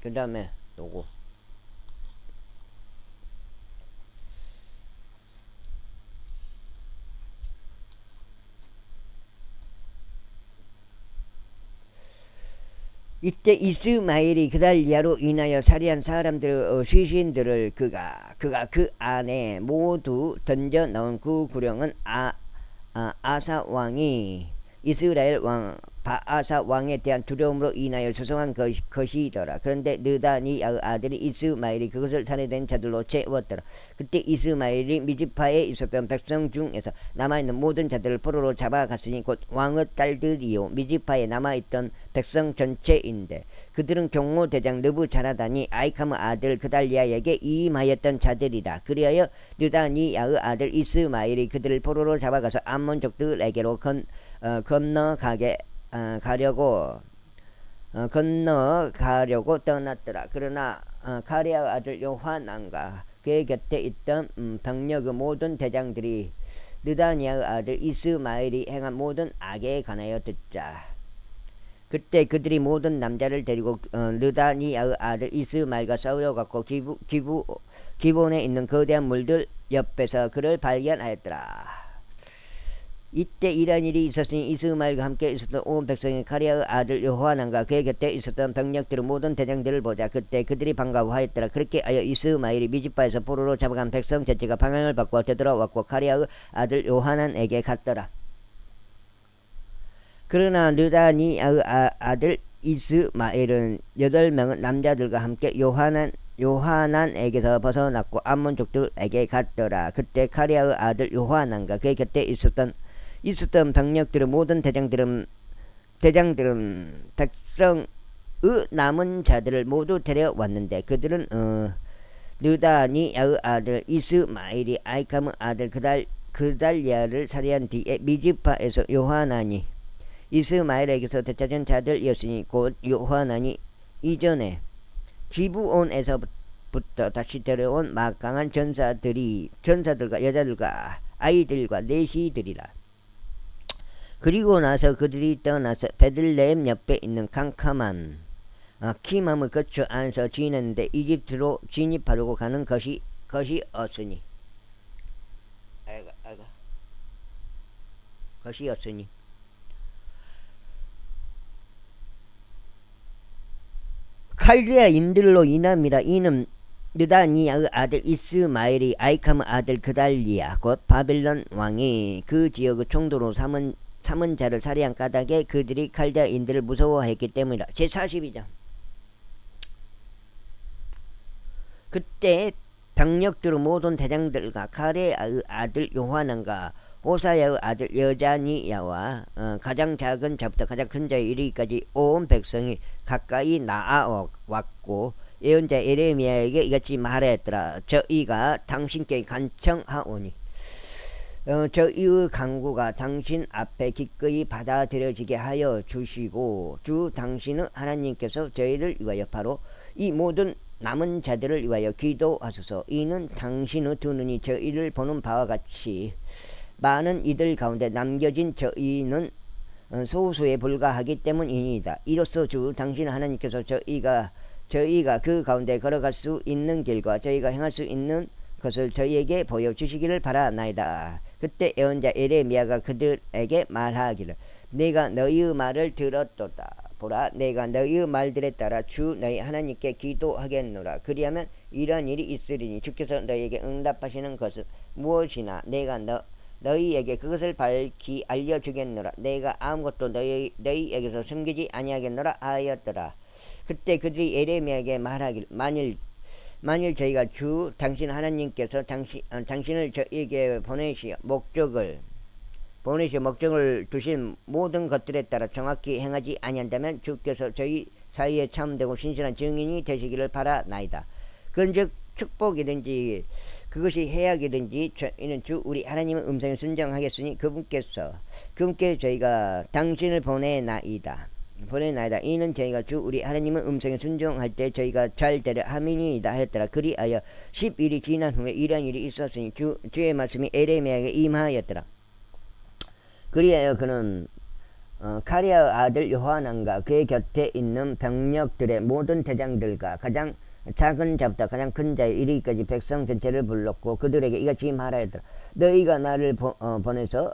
그 다음에 요거 이때 이스마엘이 그달리아로 인하여 살해한 사람들의 시신들을 그가 그 안에 모두 던져 넣은 그 구령은 아사 왕이 이스라엘 왕 바아사 왕에 대한 두려움으로 인하여 조성한 것이더라. 그런데 느다니아의 아들이 이스마엘이 그것을 살해된 자들로 채웠더라. 그때 이스마엘이 미즈파에 있었던 백성 중에서 남아있는 모든 자들을 포로로 잡아갔으니 곧 왕의 딸들이요 미즈파에 남아있던 백성 전체인데 그들은 경호대장 느부자라단이 아이캄의 아들 그달리아에게 이임하였던 자들이라. 그리하여 느다니아의 아들 이스마엘이 그들을 포로로 잡아가서 암몬족들에게로 건너가려고 떠났더라. 그러나 가레아의 아들 요하난과 그의 곁에 있던 병력의 모든 대장들이 느다니아의 아들 이스마엘이 행한 모든 악에 관하여 듣자. 그때 그들이 모든 남자를 데리고 느다니아의 아들 이스마엘과 싸우려 갔고 기본에 있는 거대한 물들 옆에서 그를 발견하였더라. 이때 이런 일이 있었으니 이스마엘과 함께 있었던 온 백성이 가레아의 아들 요하난과 그의 곁에 있었던 병력들의 모든 대장들을 보자. 그때 그들이 반가워하였더라. 그렇게 하여 이스마엘이 미즈파에서 포로로 잡아간 백성 전체가 방향을 바꾸어 되돌아왔고 가레아의 아들 요하난에게 갔더라. 그러나 느다니아의 아들 이스마엘은 8명은 남자들과 함께 요하난에게서 벗어났고 암몬 족들에게 갔더라. 그때 카레아의 아들 요하난과 그의 곁에 있었던 병력들의 모든 대장들은 백성의 남은 자들을 모두 데려왔는데 그들은 느다니아의 아들 이스마엘이 아이캄의 아들 그달리아를 살해한 뒤에 미즈파에서 요하난이 이스마엘에게서 되찾은 자들이었으니 곧 요하난이 이전에 기브온에서부터 다시 데려온 막강한 전사들과 여자들과 아이들과 내시들이라. 그리고 나서 그들이 떠나서 베들레헴 옆에 있는 캄캄한 키맘을 거쳐 안에서 지냈는데 이집트로 진입하려고 가는 것이 없으니 칼데아인들로 인함이라. 이는 느다니아의 아들 이스마엘이 아이캄의 아들 그달리아 곧 바벨론 왕이 그 지역의 총독으로 삼은 자를 살해한 까닭에 그들이 칼데아인들을 무서워했기 때문이라. 제42장. 그때 병력들의 모든 대장들과 카레아의 아들 요하난과 호사야의 아들 여자니야와 가장 작은 자부터 가장 큰 자에 이르기까지 온 백성이 가까이 나아왔고 예언자 에레미야에게 이같이 말하였더라. 저희가 당신께 간청하오니 저희의 간구가 당신 앞에 기꺼이 받아들여지게 하여 주시고 주 당신의 하나님께서 저희를 위하여 바로 이 모든 남은 자들을 위하여 기도하소서. 이는 당신의 두 눈이 저희를 보는 바와 같이 많은 이들 가운데 남겨진 저희는 소수에 불과하기 때문이니이다. 이로써 주 당신 하나님께서 저희가 그 가운데 걸어갈 수 있는 길과 저희가 행할 수 있는 것을 저희에게 보여주시기를 바라나이다. 그때 예언자 에레미야가 그들에게 말하기를 내가 너희의 말을 들었도다. 보라, 내가 너희의 말들에 따라 주 너희 하나님께 기도하겠노라. 그리하면 이러한 일이 있으리니 주께서 너희에게 응답하시는 것은 무엇이나 내가 너희에게 그것을 밝히 알려주겠노라. 내가 아무것도 너희에게서 숨기지 아니하겠노라 하였더라. 그때 그들이 에레미야에게 말하길 만일 저희가 주 당신 하나님께서 당신을 저희에게 보내시어 목적을 두신 모든 것들에 따라 정확히 행하지 아니한다면 주께서 저희 사이에 참되고 신실한 증인이 되시기를 바라나이다. 그런즉 축복이든지 그것이 해악이든지 저희는 주 우리 하나님의 음성에 순종하겠으니 그분께 저희가 당신을 보내나이다. 이는 저희가 주 우리 하나님의 음성에 순종할 때 저희가 잘 되려 함이니이다 하였더라. 그리하여 10일이 지난 후에 이러한 일이 있었으니 주의 말씀이 에레미야에게 임하였더라. 그리하여 그는 카레아의 아들 요하난과 그의 곁에 있는 병력들의 모든 대장들과 가장 작은 자부터 가장 큰 자에 이르기까지 백성 전체를 불렀고 그들에게 이같이 말하였더라. 너희가 나를 보내서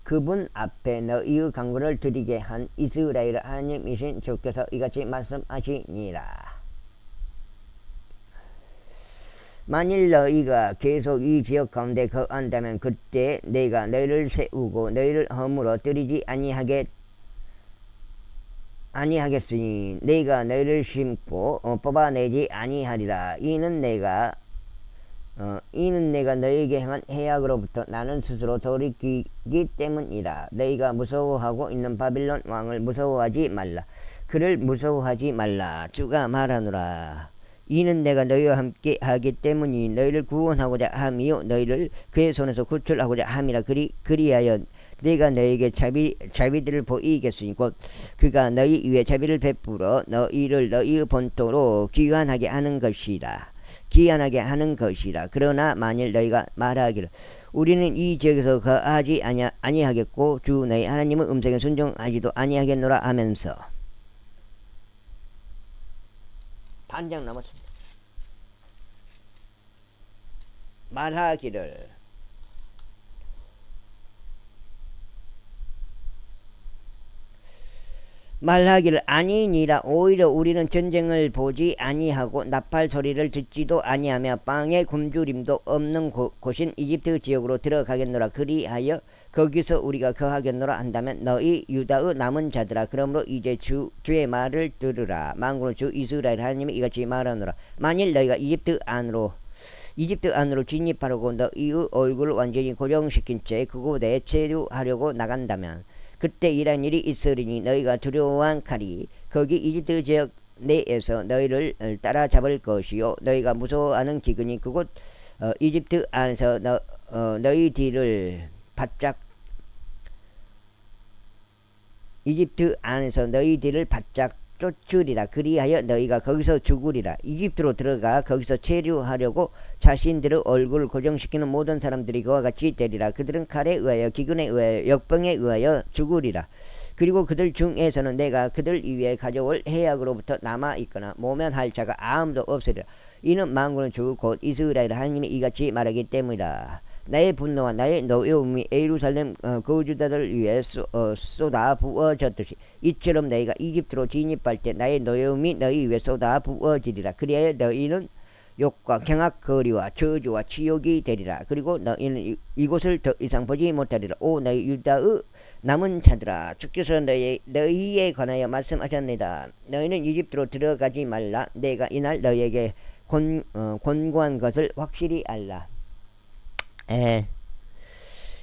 그분 앞에 너희의 간구를 드리게 한 이스라엘 하나님이신 주께서 이같이 말씀하시니라. 만일 너희가 계속 이 지역 가운데 거한다면 그때 내가 너희를 세우고 너희를 허물어 들이지 아니하겠으니 내가 너희를 심고 뽑아내지 아니하리라. 이는 내가 너희에게 행한 해악으로부터 나는 스스로 돌이키기 때문이라. 너희가 무서워하고 있는 바빌론 왕을 무서워하지 말라. 그를 무서워하지 말라. 주가 말하노라. 이는 내가 너희와 함께 하기 때문이 너희를 구원하고자 함이요 너희를 그의 손에서 구출하고자 함이라. 그리하여 내가 너희에게 자비들을 보이겠으니 곧 그가 너희 위에 자비를 베풀어 너희를 너희의 본토로 귀환하게 하는 것이라. 그러나 만일 너희가 말하기를 우리는 이 지역에서 거하지 아니하겠고 주 너희 하나님의 음성에 순종하지도 아니하겠노라 하면서 반장 남았습니다. 말하기를 아니니라. 오히려 우리는 전쟁을 보지 아니하고 나팔 소리를 듣지도 아니하며 빵의 굶주림도 없는 곳인 이집트 지역으로 들어가겠노라. 그리하여 거기서 우리가 거하겠노라 한다면 너희 유다의 남은 자들아 그러므로 이제 주의 말을 들으라. 만군의 주 이스라엘 하나님이 이같이 말하노라. 만일 너희가 이집트 안으로 진입하려고 너희의 얼굴을 완전히 고정시킨 채 그곳에 체류하려고 나간다면 그때 이런 일이 있으리니 너희가 두려워한 칼이 거기 이집트 지역 내에서 너희를 따라잡을 것이요 너희가 무서워하는 기근이 그곳 이집트 안에서 너희 뒤를 바짝 쫓으리라. 그리하여 너희가 거기서 죽으리라. 이집트로 들어가 거기서 체류하려고 자신들의 얼굴을 고정시키는 모든 사람들이 그와 같이 되리라. 그들은 칼에 의하여 기근에 의하여 역병에 의하여 죽으리라. 그리고 그들 중에서는 내가 그들 위에 가져올 해악으로부터 남아있거나 모면할 자가 아무도 없으리라. 이는 만군의 주 곧 이스라엘 하나님이 이같이 말하기 때문이라. 나의 분노와 나의 노여움이 예루살렘 거주자들 위해 쏟아 부어졌듯이 이처럼 너희가 이집트로 진입할 때 나의 노여움이 너희 위에 쏟아 부어지리라. 그리하여 너희는 욕과 경악거리와 저주와 치욕이 되리라. 그리고 너희는 이곳을 더 이상 보지 못하리라. 오 너희 유다의 남은 자들아 주께서 너희에 관하여 말씀하셨나이다. 너희는 이집트로 들어가지 말라. 내가 이날 너희에게 권고한 것을 확실히 알라.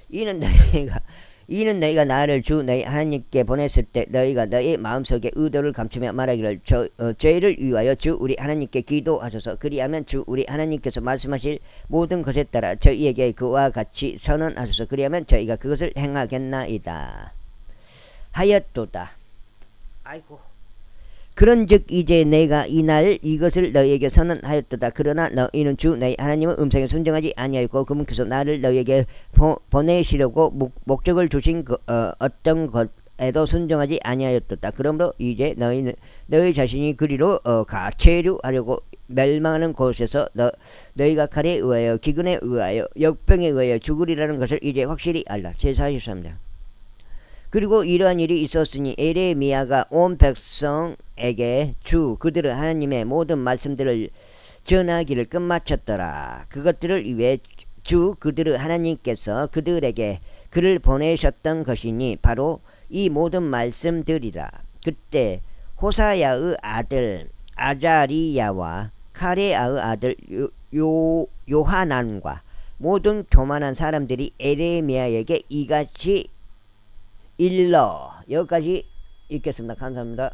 이는 너희가 나를 주 너희 하나님께 보냈을 때 너희가 너희 마음속에 의도를 감추며 말하기를 저희를 위하여 주 우리 하나님께 기도하소서. 그리하면 주 우리 하나님께서 말씀하실 모든 것에 따라 저희에게 그와 같이 선언하소서. 그리하면 저희가 그것을 행하겠나이다 하였도다. 아이고. 그런즉 이제 내가 이날 이것을 너희에게 선언하였도다. 그러나 너희는 주 너희 하나님의 음성에 순종하지 아니하였고 그분께서 나를 너희에게 보내시려고 목적을 주신 어떤 것에도 순종하지 아니하였도다. 그러므로 이제 너희 자신이 그리로 체류하려고 멸망하는 곳에서 너희가 칼에 의하여 기근에 의하여 역병에 의하여 죽으리라는 것을 이제 확실히 알라. 제43장. 그리고 이러한 일이 있었으니 에레미야가 온 백성에게 주 그들의 하나님의 모든 말씀들을 전하기를 끝마쳤더라. 그것들을 위해 주 그들의 하나님께서 그들에게 그를 보내셨던 것이니 바로 이 모든 말씀들이라. 그때 호사야의 아들 아자리야와 카레아의 아들 요하난과 모든 교만한 사람들이 에레미야에게 이같이 일러. 여기까지 읽겠습니다. 감사합니다.